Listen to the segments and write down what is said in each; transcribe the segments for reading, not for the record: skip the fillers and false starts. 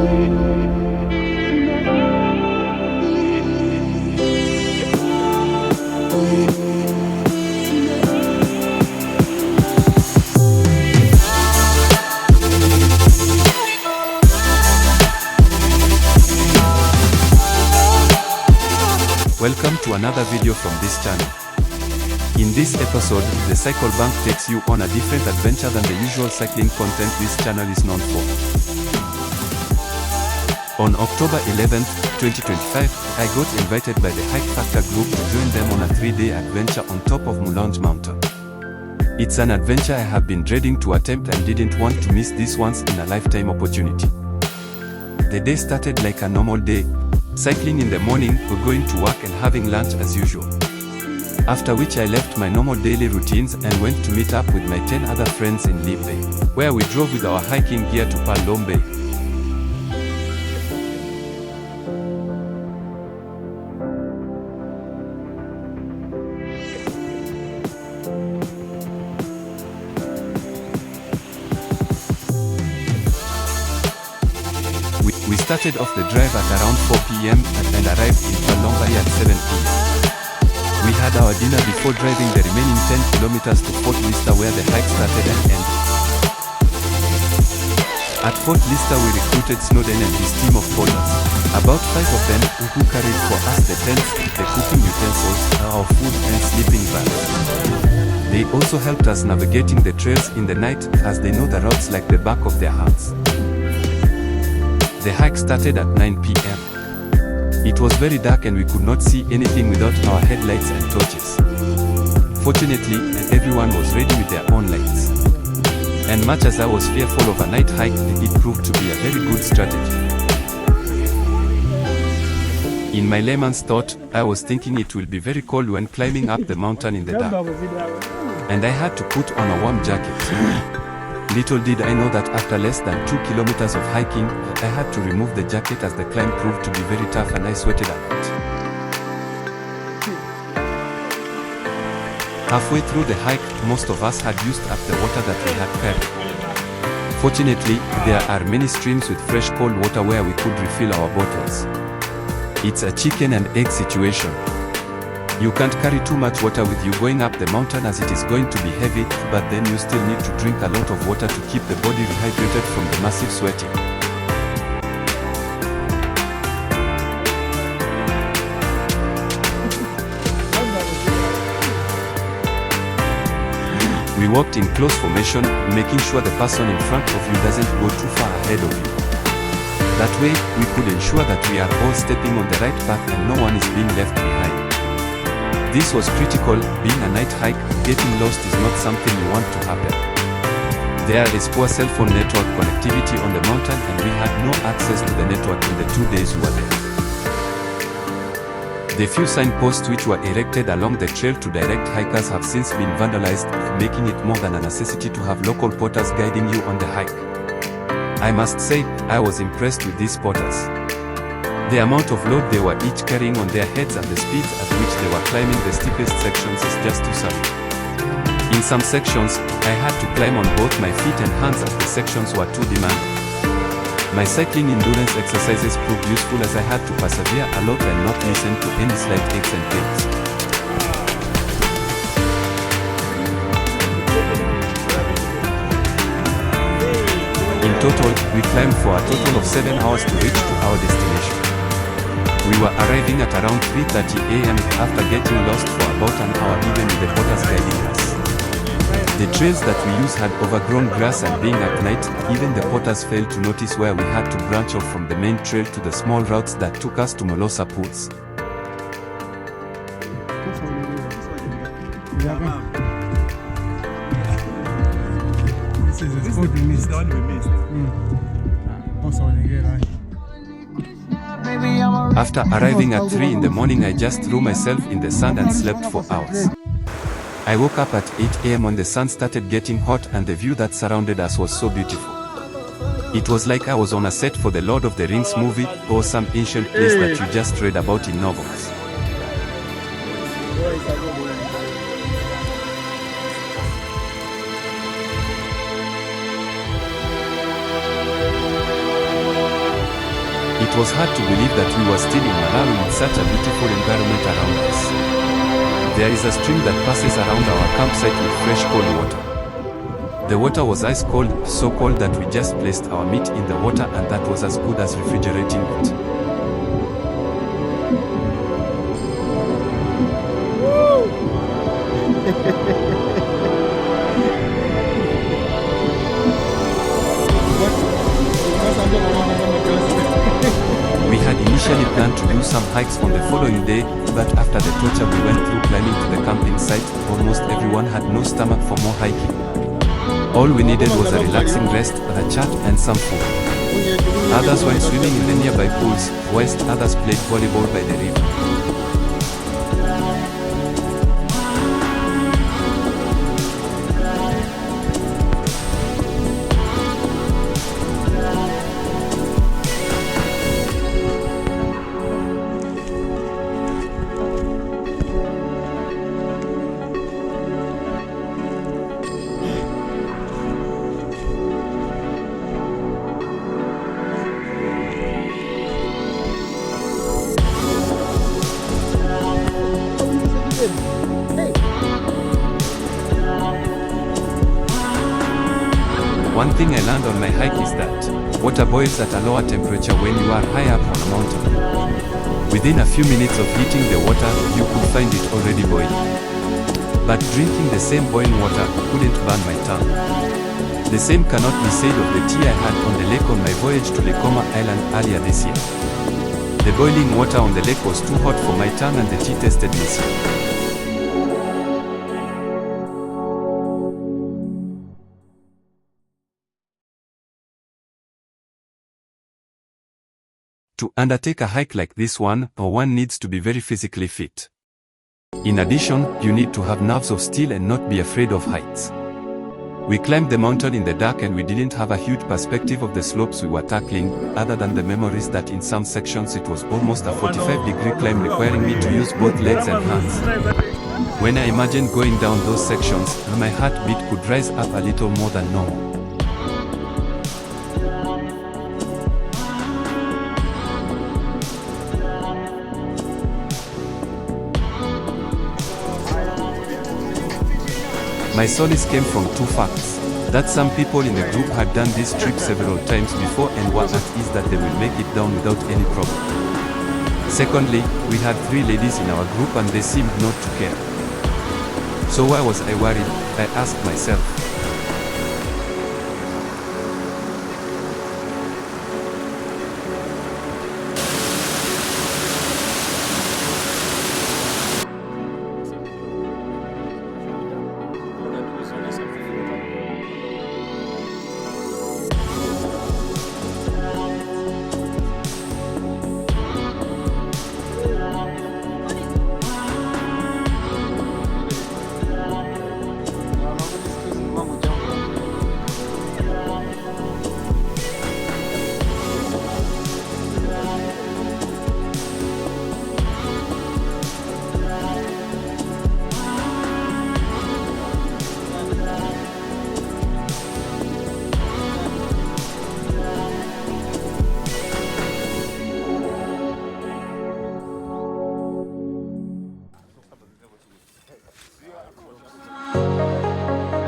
Welcome to another video from this channel. In this episode, the Cycle Bank takes you on a different adventure than the usual cycling content this channel is known for. On October 11, 2025, I got invited by the Hike Factor group to join them on a 3-day adventure on top of Mulanje mountain. It's an adventure I have been dreading to attempt and didn't want to miss this once-in-a-lifetime opportunity. The day started like a normal day. Cycling in the morning, we're going to work and having lunch as usual. After which I left my normal daily routines and went to meet up with my 10 other friends in Libe, where we drove with our hiking gear to Phalombe. We started off the drive at around 4 p.m. and arrived in Phalombe at 7 p.m. We had our dinner before driving the remaining 10 kilometers to Fort Lister where the hike started and ended. At Fort Lister we recruited Snowden and his team of porters. About 5 of them who carried for us the tents, the cooking utensils, our food and sleeping bags. They also helped us navigating the trails in the night as they know the routes like the back of their hands. The hike started at 9 p.m. It was very dark and we could not see anything without our headlights and torches. Fortunately, everyone was ready with their own lights. And much as I was fearful of a night hike, it proved to be a very good strategy. In my layman's thought, I was thinking it will be very cold when climbing up the mountain in the dark. And I had to put on a warm jacket. Little did I know that after less than 2 kilometers of hiking, I had to remove the jacket as the climb proved to be very tough and I sweated a lot. Halfway through the hike, most of us had used up the water that we had carried. Fortunately, there are many streams with fresh cold water where we could refill our bottles. It's a chicken and egg situation. You can't carry too much water with you going up the mountain as it is going to be heavy, but then you still need to drink a lot of water to keep the body rehydrated from the massive sweating. We walked in close formation, making sure the person in front of you doesn't go too far ahead of you. That way, we could ensure that we are all stepping on the right path and no one is being left behind. This was critical. Being a night hike, getting lost is not something you want to happen. There is poor cell phone network connectivity on the mountain and we had no access to the network in the 2 days we were there. The few signposts which were erected along the trail to direct hikers have since been vandalized, making it more than a necessity to have local porters guiding you on the hike. I must say, I was impressed with these porters. The amount of load they were each carrying on their heads and the speeds at which they were climbing the steepest sections is just too sudden. In some sections, I had to climb on both my feet and hands as the sections were too demanding. My cycling endurance exercises proved useful as I had to persevere a lot and not listen to any slight aches and pains. In total, we climbed for a total of 7 hours to reach to our destination. We were arriving at around 3:30 a.m. after getting lost for about an hour even with the porters guiding us. The trails that we used had overgrown grass and being at night, even the porters failed to notice where we had to branch off from the main trail to the small routes that took us to Malosa pools. This is the one we missed. After arriving at 3 in the morning, I just threw myself in the sand and slept for hours. I woke up at 8 a.m. when the sun started getting hot and the view that surrounded us was so beautiful. It was like I was on a set for the Lord of the Rings movie or some ancient place that you just read about in novels. It was hard to believe that we were still in Malawi with such a beautiful environment around us. There is a stream that passes around our campsite with fresh cold water. The water was ice cold, so cold that we just placed our meat in the water and that was as good as refrigerating it. We had initially planned to do some hikes on the following day, but after the torture we went through climbing to the camping site, almost everyone had no stomach for more hiking. All we needed was a relaxing rest, a chat and some food. Others went swimming in the nearby pools, whilst others played volleyball by the river. One thing I learned on my hike is that water boils at a lower temperature when you are high up on a mountain. Within a few minutes of heating the water, you could find it already boiling. But drinking the same boiling water couldn't burn my tongue. The same cannot be said of the tea I had on the lake on my voyage to Lekoma Island earlier this year. The boiling water on the lake was too hot for my tongue and the tea tasted messy. To undertake a hike like this one needs to be very physically fit. In addition, you need to have nerves of steel and not be afraid of heights. We climbed the mountain in the dark and we didn't have a huge perspective of the slopes we were tackling, other than the memories that in some sections it was almost a 45-degree climb requiring me to use both legs and hands. When I imagined going down those sections, my heartbeat could rise up a little more than normal. My solace came from two facts: that some people in the group had done this trip several times before and were at ease that they will make it down without any problem. Secondly, we had 3 ladies in our group and they seemed not to care. So why was I worried? I asked myself.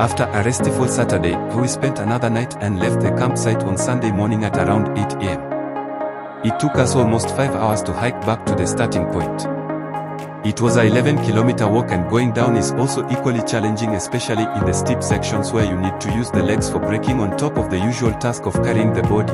After a restful Saturday, we spent another night and left the campsite on Sunday morning at around 8 am. It took us almost 5 hours to hike back to the starting point. It was a 11-kilometer walk and going down is also equally challenging, especially in the steep sections where you need to use the legs for braking on top of the usual task of carrying the body.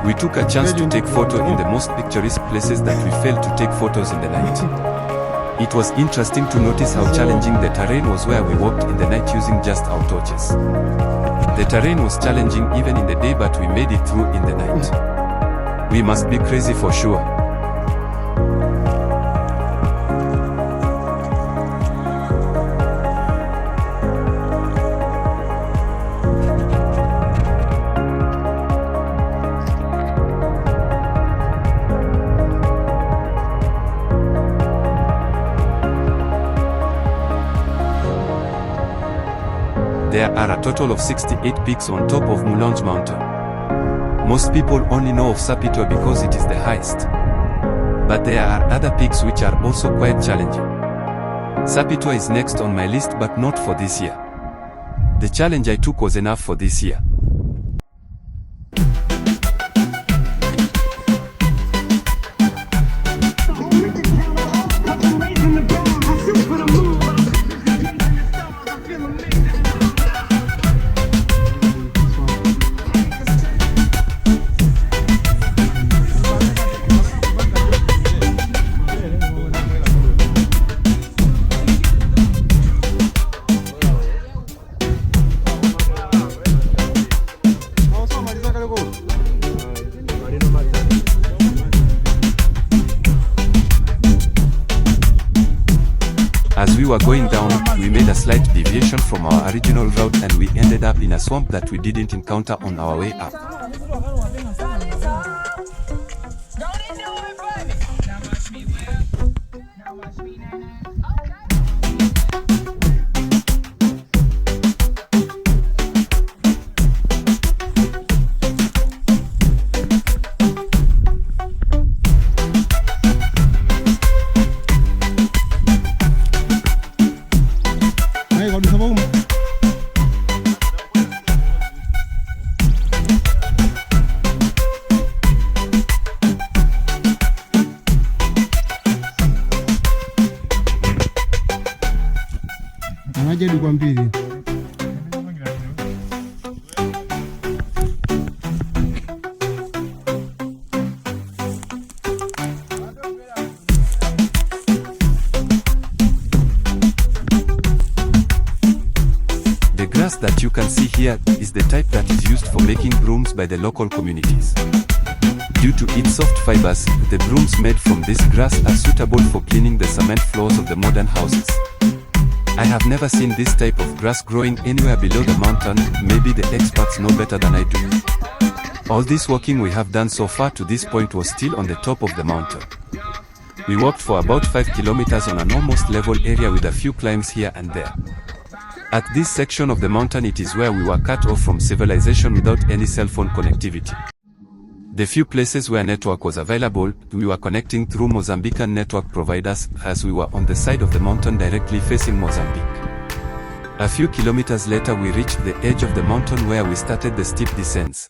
We took a chance to take photo in the most picturesque places that we failed to take photos in the night. It was interesting to notice how challenging the terrain was where we walked in the night using just our torches. The terrain was challenging even in the day, but we made it through in the night. We must be crazy for sure. There are a total of 68 peaks on top of Mulanje mountain. Most people only know of Sapitwa because it is the highest. But there are other peaks which are also quite challenging. Sapitwa is next on my list, but not for this year. The challenge I took was enough for this year. As we were going down, we made a slight deviation from our original route and we ended up in a swamp that we didn't encounter on our way up. The grass that you can see here is the type that is used for making brooms by the local communities. Due to its soft fibers, the brooms made from this grass are suitable for cleaning the cement floors of the modern houses. I have never seen this type of grass growing anywhere below the mountain. Maybe the experts know better than I do. All this walking we have done so far to this point was still on the top of the mountain. We walked for about 5 kilometers on an almost level area with a few climbs here and there. At this section of the mountain, it is where we were cut off from civilization without any cell phone connectivity. The few places where network was available, we were connecting through Mozambican network providers, as we were on the side of the mountain directly facing Mozambique. A few kilometers later we reached the edge of the mountain where we started the steep descents.